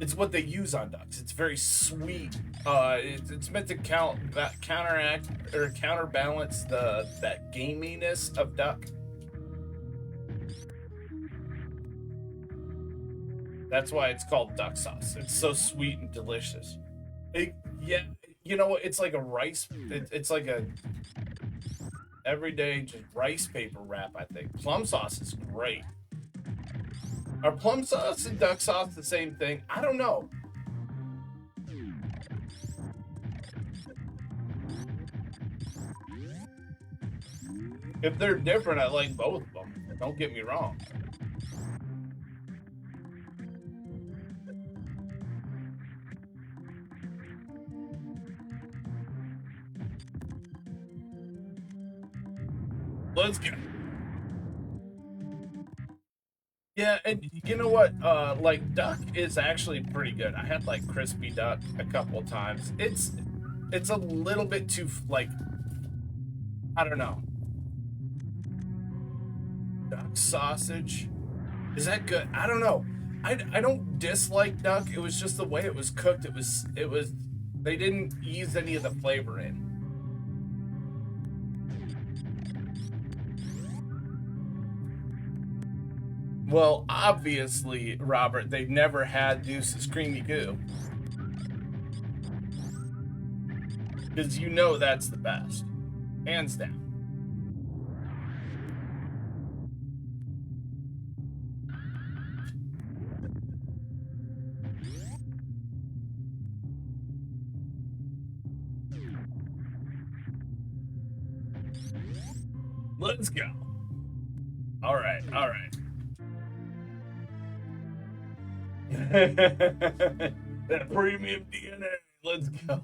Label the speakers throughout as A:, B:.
A: It's what they use on ducks. It's very sweet. It's meant to counteract or counterbalance that gaminess of duck. That's why it's called duck sauce. It's so sweet and delicious. Yeah, you know, it's like a rice. It's like a everyday just rice paper wrap. I think plum sauce is great. Are plum sauce and duck sauce the same thing? I don't know. If they're different, I like both of them. Don't get me wrong. Let's go. Yeah, and you know what? Like duck is actually pretty good. I had like crispy duck a couple times. It's a little bit too like I don't know. Duck sausage. Is that good? I don't know. I don't dislike duck. It was just the way it was cooked. It was they didn't ease any of the flavor in. Well, obviously, Robert, they've never had Deuce's Creamy Goo. Because you know that's the best. Hands down. Let's go. All right, all right. That premium DNA. Let's go.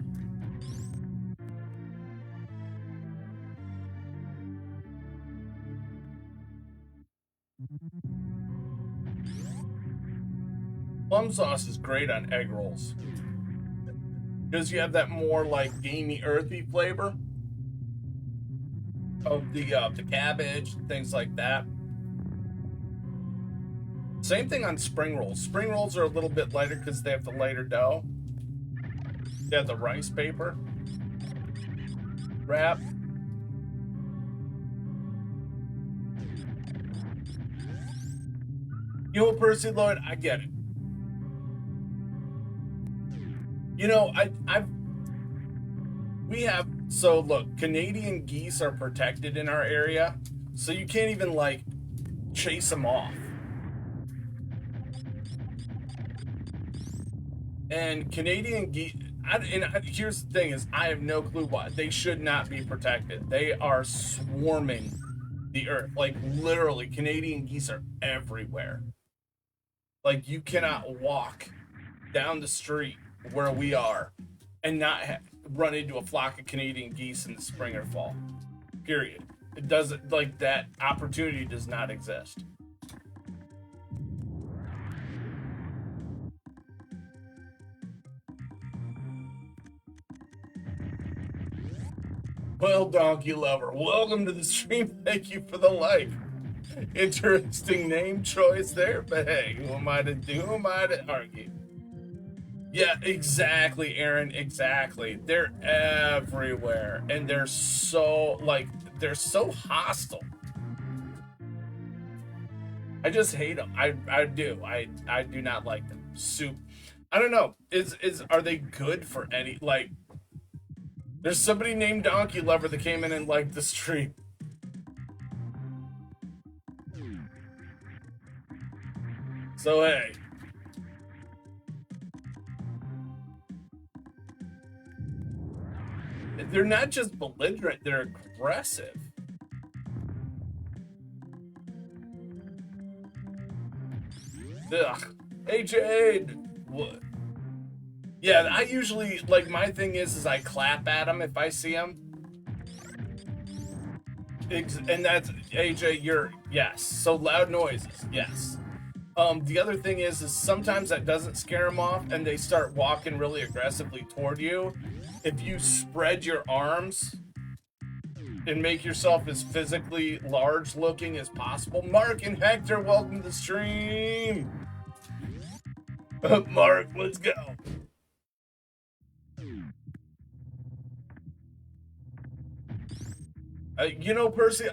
A: Plum sauce is great on egg rolls because you have that more like gamey, earthy flavor of the cabbage and things like that. Same thing on spring rolls. Spring rolls are a little bit lighter because they have the lighter dough. They have the rice paper wrap. You know, Percy Lloyd, I get it. You know, I've we have so look, Canadian geese are protected in our area, so you can't even like chase them off. And Canadian geese, here's the thing: is I have no clue why they should not be protected. They are swarming the earth, like literally. Canadian geese are everywhere. Like you cannot walk down the street where we are and not run into a flock of Canadian geese in the spring or fall. Period. It doesn't like that opportunity does not exist. Well, donkey lover, welcome to the stream. Thank you for the like. Interesting name choice there, but hey, who am I to do? Who am I to argue? Yeah, exactly, Aaron. Exactly. They're everywhere, and they're so hostile. I just hate them. I do. I do not like them. Soup. I don't know. Is are they good for any like? There's somebody named Donkey Lover that came in and liked the stream. So hey, they're not just belligerent; they're aggressive. Ugh. Hey Jade, what? Yeah, I usually like my thing is I clap at them if I see them. And that's AJ. You're yes. So loud noises. Yes. The other thing is sometimes that doesn't scare them off, and they start walking really aggressively toward you. If you spread your arms and make yourself as physically large looking as possible. Mark and Hector, welcome to the stream. Mark, let's go. You know, Percy,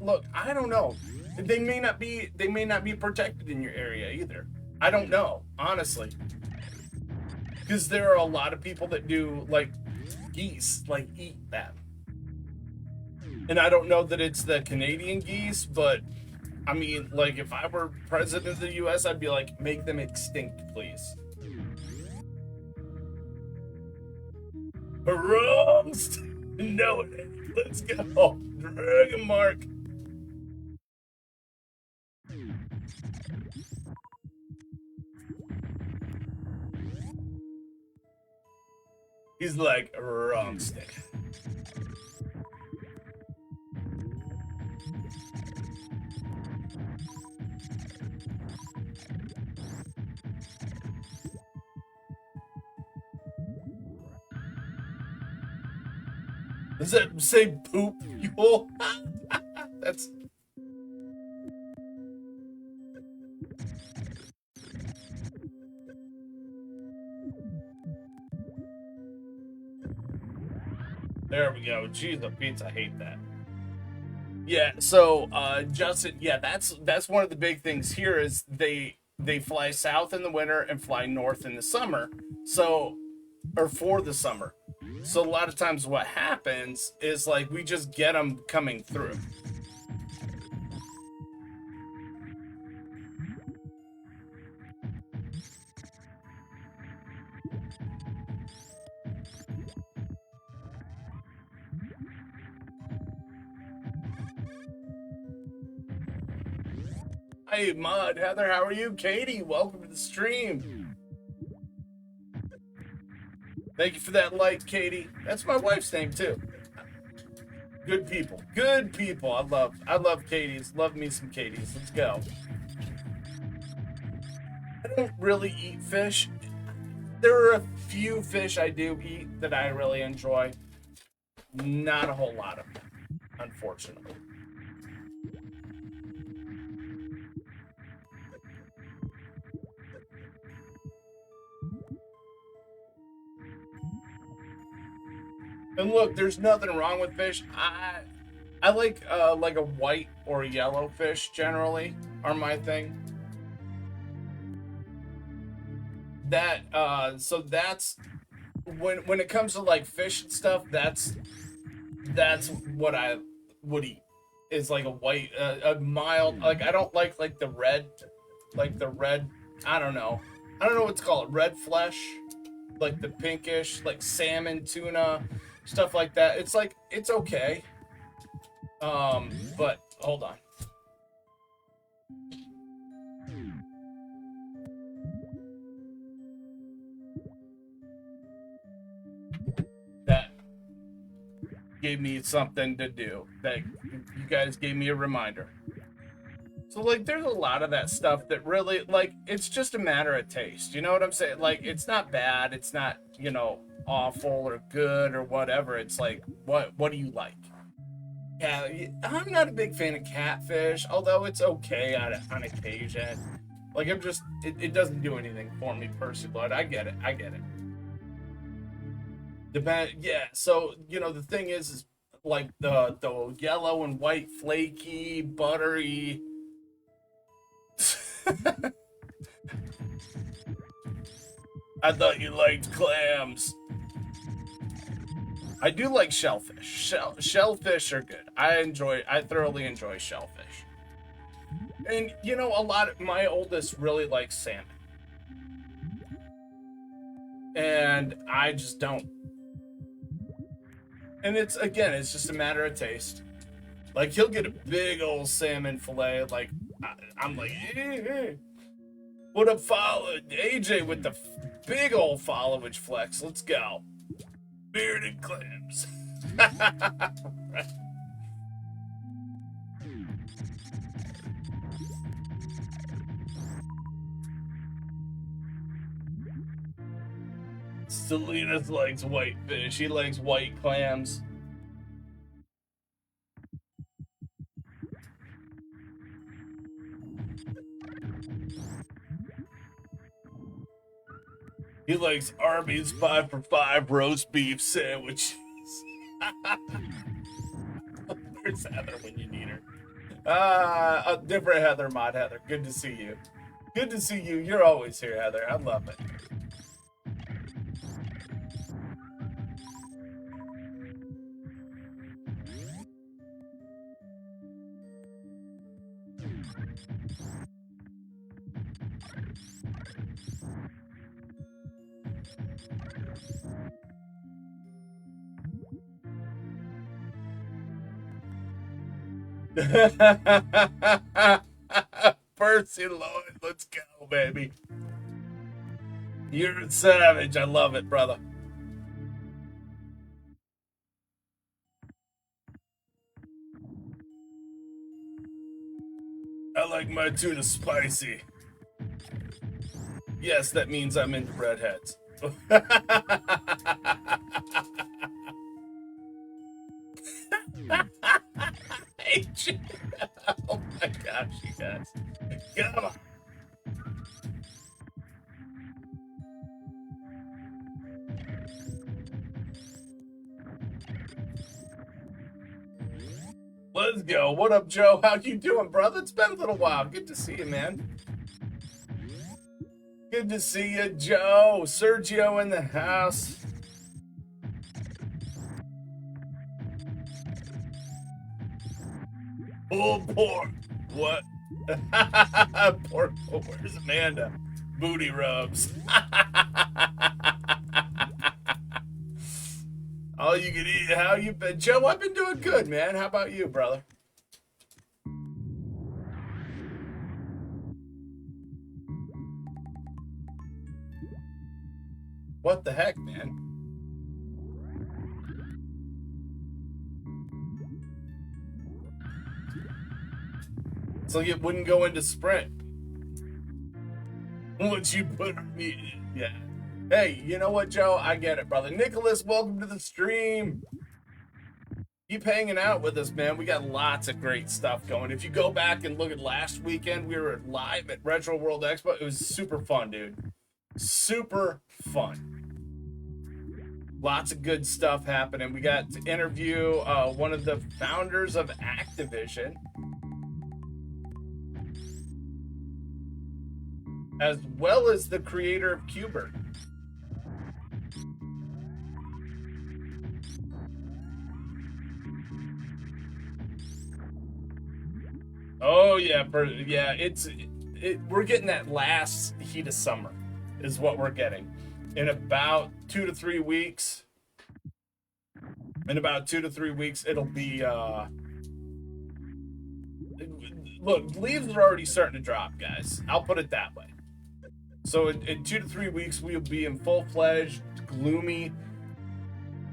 A: look. I don't know. They may not be. They may not be protected in your area either. I don't know, honestly, because there are a lot of people that do like geese, like eat them. And I don't know that it's the Canadian geese, but I mean, like, if I were president of the U.S., I'd be like, make them extinct, please. Roast! No, let's go. Dragon Mark. He's like, wrong stick. Does that say poop fuel? That's. There we go. Jeez, the pizza, I hate that. Yeah, so Justin, yeah, that's one of the big things here is they fly south in the winter and fly north in the summer. So or for the summer. So a lot of times what happens is like we just get them coming through. Hey, Mud, Heather, how are you? Katie, welcome to the stream. Thank you for that like, Katie. That's my wife's name too. Good people. Good people. I love Katie's. Love me some Katie's. Let's go. I don't really eat fish. There are a few fish I do eat that I really enjoy. Not a whole lot of them, unfortunately. And look, there's nothing wrong with fish. I like a white or a yellow fish generally are my thing. That so that's when it comes to like fish and stuff, that's what I would eat. Is like a white a mild, like I don't like the red, I don't know. I don't know what to call it. Red flesh, like the pinkish, like salmon, tuna, stuff like that. It's like it's okay. But hold on. That gave me something to do. That you guys gave me a reminder. So like there's a lot of that stuff that really like it's just a matter of taste. You know what I'm saying? Like it's not bad, it's not, awful or good or whatever. It's like what do you like? Yeah, I'm not a big fan of catfish, although it's okay on occasion. Like I'm just it doesn't do anything for me personally, but I get it. I get it. Depend yeah, so the thing is like the yellow and white flaky, buttery. I thought you liked clams. I do like shellfish. Shellfish are good. I thoroughly enjoy shellfish. And a lot of my oldest really likes salmon. And I just don't. And it's just a matter of taste. Like he'll get a big old salmon fillet. Like I'm like, what up, follow AJ with the big old followage flex. Let's go. Bearded clams. Salinas likes white fish. He likes white clams. He likes Arby's 5 for 5 roast beef sandwiches. Where's Heather when you need her? A different Heather, Mod Heather. Good to see you. Good to see you. You're always here, Heather. I love it. Percy Lloyd, let's go, baby. You're a savage. I love it, brother. I like my tuna spicy. Yes, that means I'm into redheads. Oh my gosh, you guys. Come on. Let's go. What up, Joe? How you doing, brother? It's been a little while. Good to see you, man. Good to see you, Joe. Sergio in the house. Oh, poor. What? Poor. Oh, where's Amanda? Booty rubs. All you can eat. How you been, Joe? I've been doing good, man. How about you, brother? What the heck, man? So it wouldn't go into sprint. Once you put me, yeah. Hey, you know what, Joe? I get it, brother. Nicholas, welcome to the stream. Keep hanging out with us, man. We got lots of great stuff going. If you go back and look at last weekend, we were live at Retro World Expo. It was super fun, dude. Super fun. Lots of good stuff happening. We got to interview one of the founders of Activision, as well as the creator of Qbert. Oh yeah, yeah. We're getting that last heat of summer, is what we're getting. In about 2 to 3 weeks. In about 2 to 3 weeks, it'll be. Look, leaves are already starting to drop, guys. I'll put it that way. So in 2 to 3 weeks, we'll be in full-fledged, gloomy.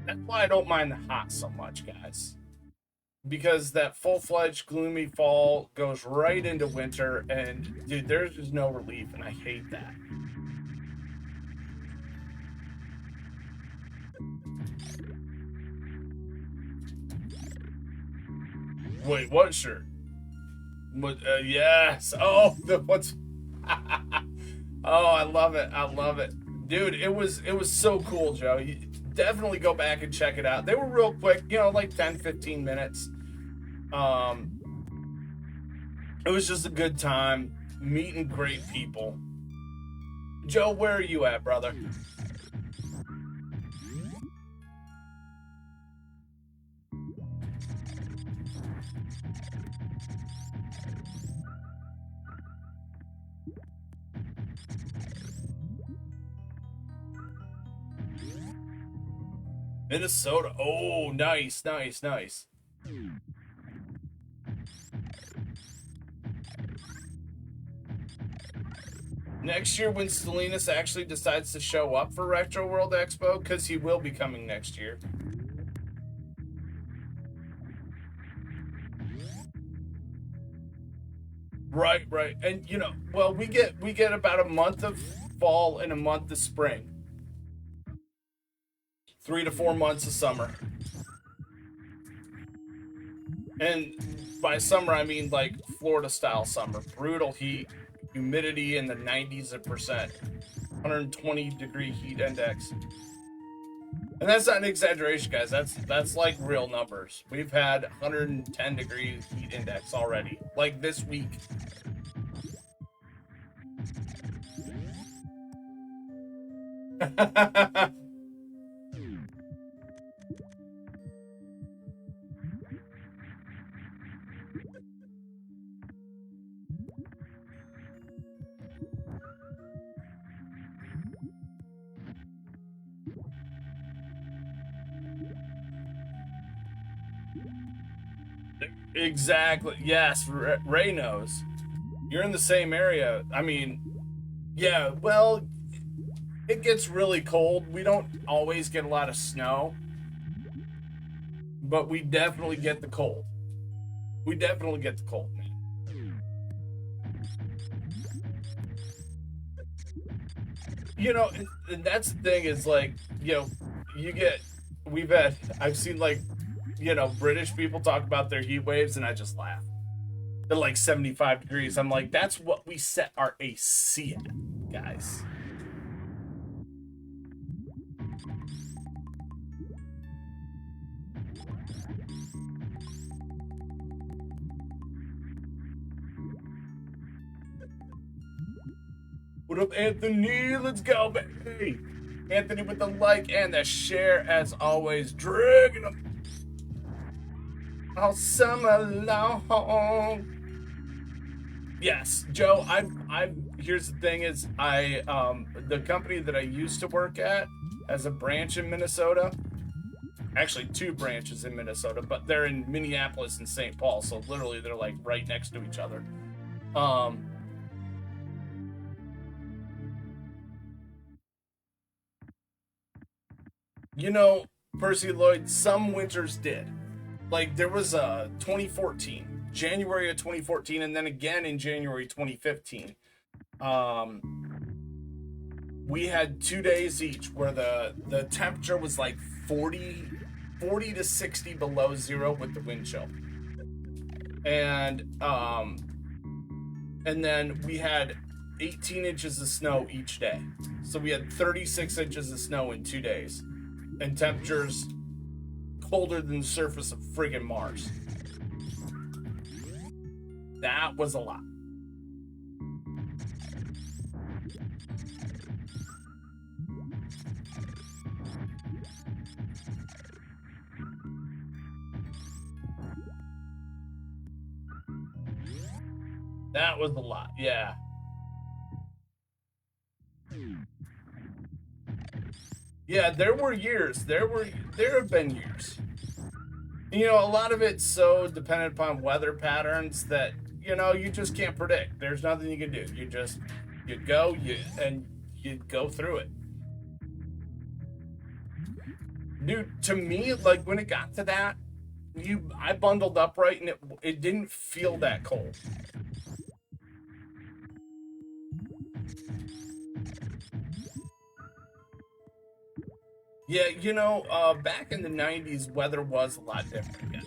A: That's why I don't mind the hot so much, guys. Because that full-fledged, gloomy fall goes right into winter, and dude, there's just no relief, and I hate that. Wait, what shirt? What? Yes. Oh, what's? Oh, I love it. I love it, dude. It was so cool, Joe. You definitely go back and check it out. They were real quick, like 10-15 minutes. It was just a good time meeting great people. Joe, where are you at, brother? Minnesota. Oh, nice, nice, nice. Next year, when Salinas actually decides to show up for Retro World Expo, because he will be coming next year. Right, right. And well, we get about a month of fall and a month of spring. 3 to 4 months of summer. And by summer, I mean like Florida style summer. Brutal heat, humidity in the 90s%, 120 degree heat index. And that's not an exaggeration, guys. That's like real numbers. We've had 110 degree heat index already, like this week. Exactly. Yes, Ray knows. You're in the same area. I mean, yeah, well, it gets really cold. We don't always get a lot of snow, but we definitely get the cold. We definitely get the cold, man. You know, and that's the thing is like, you know, I've seen like, you know, British people talk about their heat waves, and I just laugh. They're like 75 degrees. I'm like, that's what we set our AC at, guys. What up, Anthony? Let's go, baby. Anthony with the like and the share, as always. Dragging them all summer long. Yes, Joe. Here's the thing: is the company that I used to work at has a branch in Minnesota. Actually, 2 branches in Minnesota, but they're in Minneapolis and St. Paul, so literally they're like right next to each other. You know, Percy Lloyd, some winters did. Like, there was a 2014, January of 2014, and then again in January 2015. We had 2 days each where the temperature was like 40 to 60 below zero with the wind chill. And then we had 18 inches of snow each day. So we had 36 inches of snow in 2 days. And temperatures colder than the surface of friggin' Mars. That was a lot. That was a lot, yeah. Yeah, there were years. There have been years. You know, a lot of it's so dependent upon weather patterns that, you know, you just can't predict. There's nothing you can do. You go through it. Dude, to me, like when it got to that, I bundled up right and it didn't feel that cold. Yeah, you know, back in the 90s, weather was a lot different again.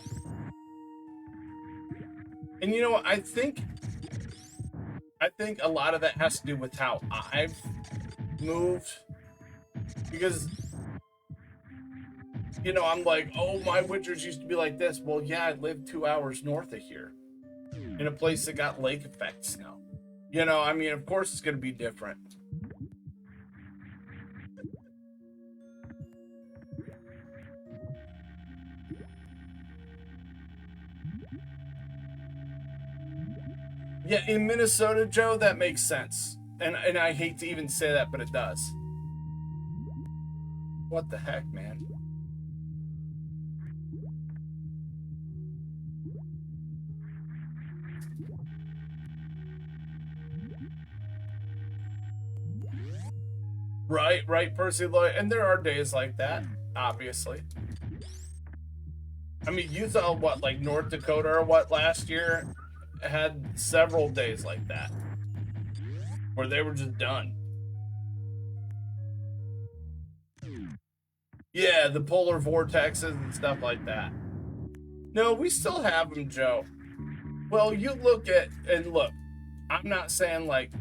A: And you know, I think a lot of that has to do with how I've moved. Because, you know, I'm like, oh, my winters used to be like this. Well, yeah, I lived 2 hours north of here in a place that got lake effect snow. You know, I mean, of course it's going to be different. Yeah, in Minnesota, Joe, that makes sense. And I hate to even say that, but it does. What the heck, man? Right, Percy Lloyd. And there are days like that, obviously. I mean, you saw what, like North Dakota or what last year had several days like that where they were just done. Yeah, the polar vortexes and stuff like that. No, we still have them, Joe. Well, you look. I'm not saying like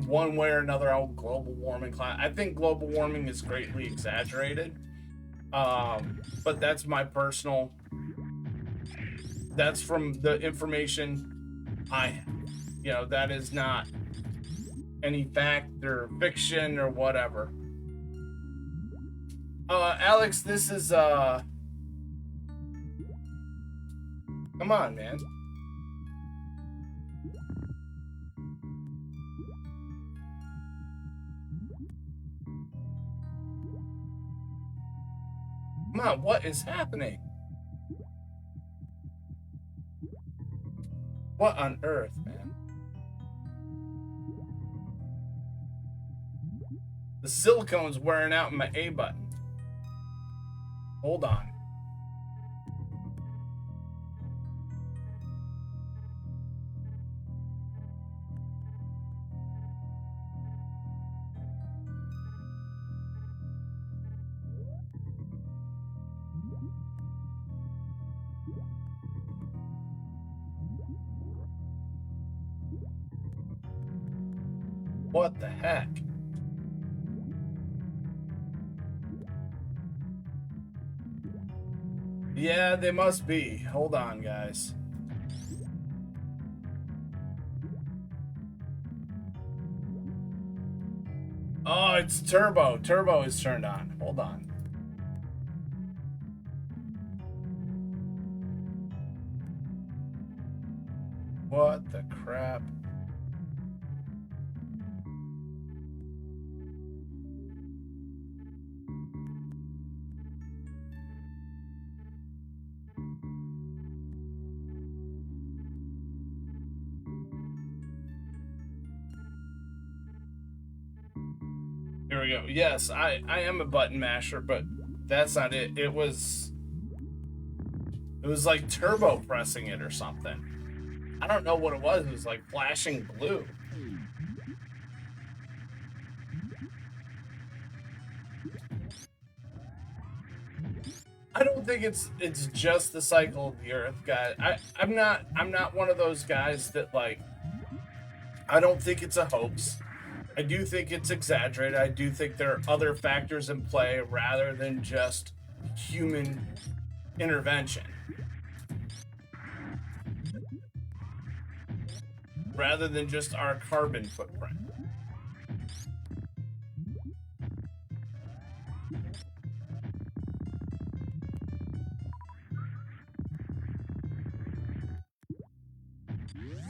A: one way or another, oh, global warming. I think global warming is greatly exaggerated. But that's my personal. That's from the information I have. You know, that is not any fact or fiction or whatever. Alex, this is come on, man. Come on, what is happening? What on earth, man? The silicone's wearing out in my A button. Hold on. What the heck? Yeah, they must be. Hold on, guys. Oh, it's turbo. Turbo is turned on. Hold on. What the crap? Here we go. Yes, I am a button masher, but that's not it. It was like turbo pressing it or something. I don't know what it was. It was like flashing blue. I don't think it's just the cycle of the earth, guys. I'm not one of those guys that like. I don't think it's a hoax. I do think it's exaggerated. I do think there are other factors in play rather than just human intervention. Rather than just our carbon footprint.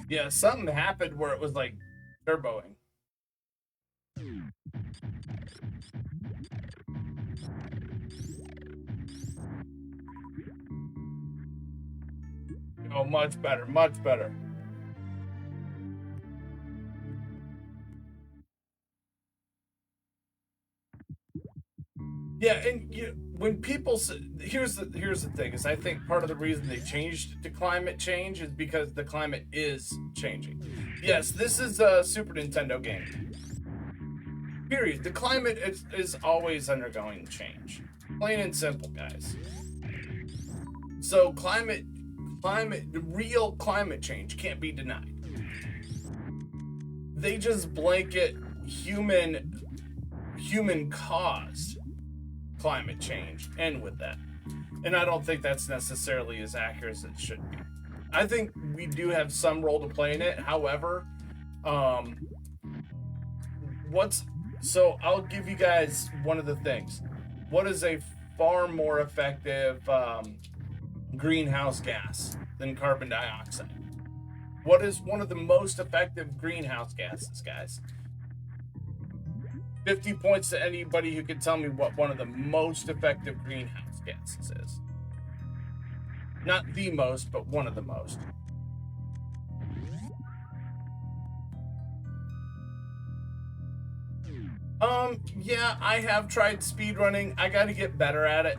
A: Yeah, something happened where it was like turboing. Oh, much better, much better. Yeah, and when people say, here's the thing is I think part of the reason they changed to climate change is because the climate is changing. Yes, this is a Super Nintendo game. Period. The climate is always undergoing change. Plain and simple, guys. So real climate change can't be denied. They just blanket human caused climate change end with that. And I don't think that's necessarily as accurate as it should be. I think we do have some role to play in it. However, so I'll give you guys one of the things. What is a far more effective greenhouse gas than carbon dioxide? What is one of the most effective greenhouse gases, guys? 50 points to anybody who can tell me what one of the most effective greenhouse gases is. Not the most, but one of the most. Yeah, I have tried speedrunning. I got to get better at it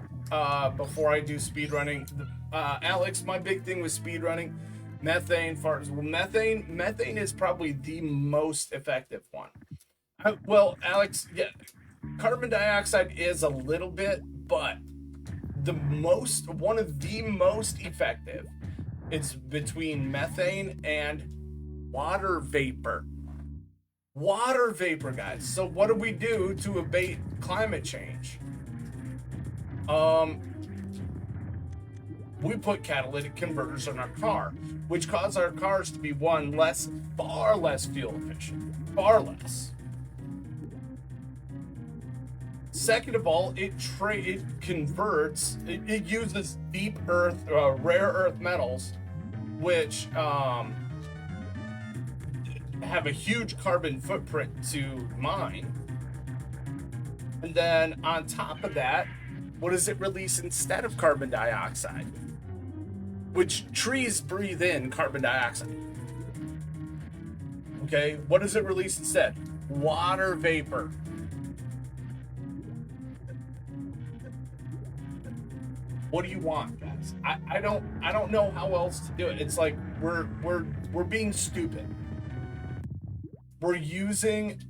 A: before I do speedrunning. Alex, my big thing with speedrunning, methane, farts. Well, methane is probably the most effective one. Well, Alex, yeah, carbon dioxide is a little bit, but one of the most effective is between methane and water vapor. Water vapor, guys. So what do we do to abate climate change? We put catalytic converters in our car, which cause our cars to be far less fuel efficient, far less. Second of all, it converts. It uses deep earth, rare earth metals, which have a huge carbon footprint to mine. And then on top of that, what does it release instead of carbon dioxide? Which trees breathe in carbon dioxide. Okay, what does it release instead? Water vapor. What do you want, guys? I don't know how else to do it. It's like we're being stupid. We're using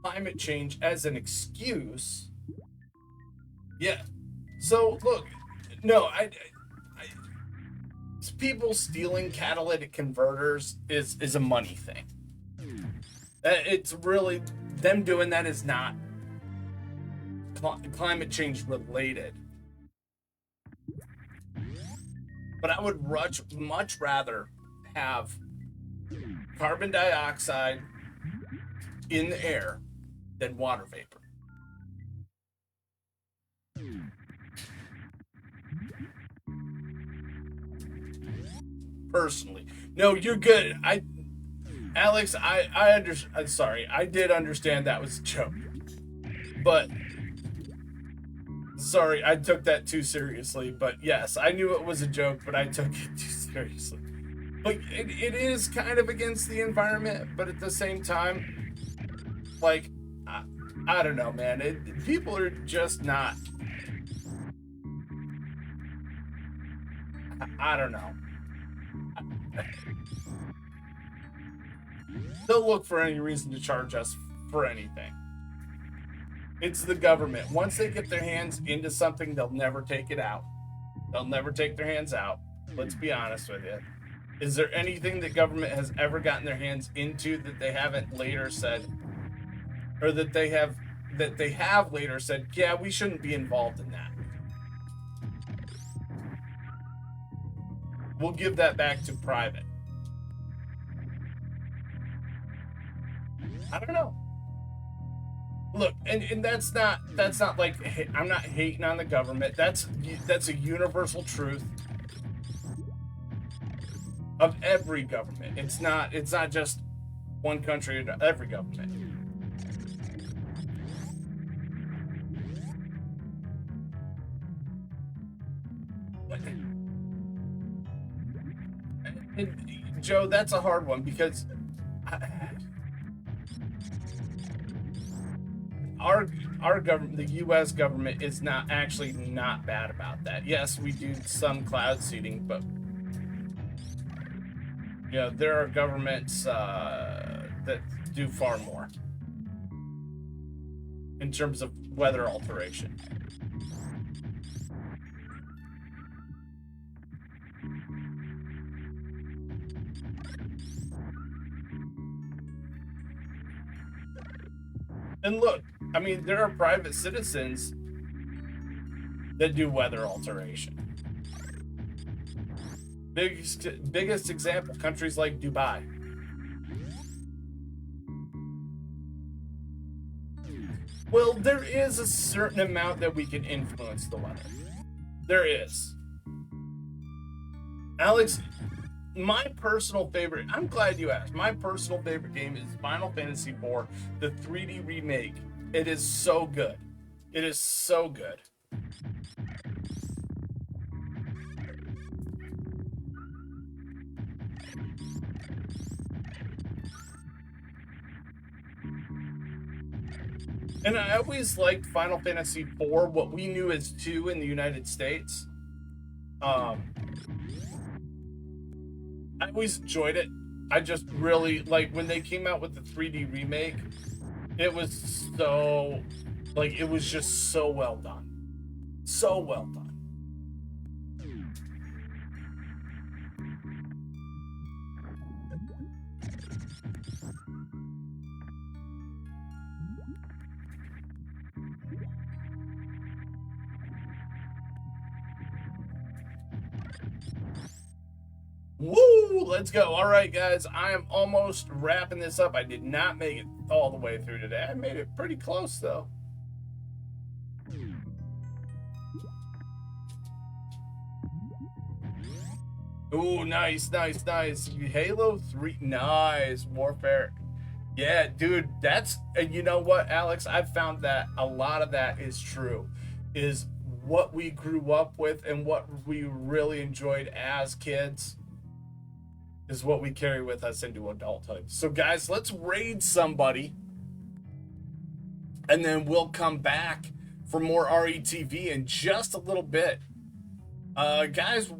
A: climate change as an excuse. Yeah. So look, no, people stealing catalytic converters is a money thing. It's really, them doing that is not climate change related. But I would much rather have carbon dioxide in the air than water vapor. Personally, no, you're good. Alex, I understand. I'm sorry, I did understand that was a joke, but sorry, I took that too seriously. But yes, I knew it was a joke, but I took it too seriously. Like, it is kind of against the environment, but at the same time, like, I don't know, man. People are just not. I don't know. They'll look for any reason to charge us for anything. It's the government. Once they get their hands into something, they'll never take it out. They'll never take their hands out. Let's be honest with you. Is there anything that government has ever gotten their hands into that they haven't later said, or that they have later said, yeah, we shouldn't be involved in that? We'll give that back to private. I don't know. Look, and that's not like, I'm not hating on the government. That's a universal truth of every government. It's not just one country, every government. And Joe, that's a hard one because our government, the U.S. government, is not bad about that. Yes, we do some cloud seeding, but yeah, there are governments that do far more in terms of weather alteration. And look, I mean, there are private citizens that do weather alteration. Biggest example, countries like Dubai. Well, there is a certain amount that we can influence the weather. There is. Alex, my personal favorite, I'm glad you asked. My personal favorite game is Final Fantasy IV, the 3D remake. It is so good. It is so good. And I always liked Final Fantasy IV, what we knew as 2 in the United States. I always enjoyed it. I just really, like, when they came out with the 3D remake, it was so, like, it was just so well done. So well done. Woo! Let's go. All right, guys. I am almost wrapping this up. I did not make it all the way through today. I made it pretty close, though. Ooh, nice, nice, nice. Halo 3, nice. Warfare. Yeah, dude, that's, and you know what, Alex? I've found that a lot of that is true. Is what we grew up with and what we really enjoyed as kids is what we carry with us into adulthood. So, guys, let's raid somebody and then we'll come back for more ReTv in just a little bit. Guys,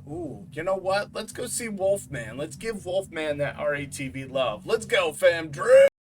A: ooh, you know what? Let's go see Wolfman. Let's give Wolfman that ReTv love. Let's go, fam. Drew!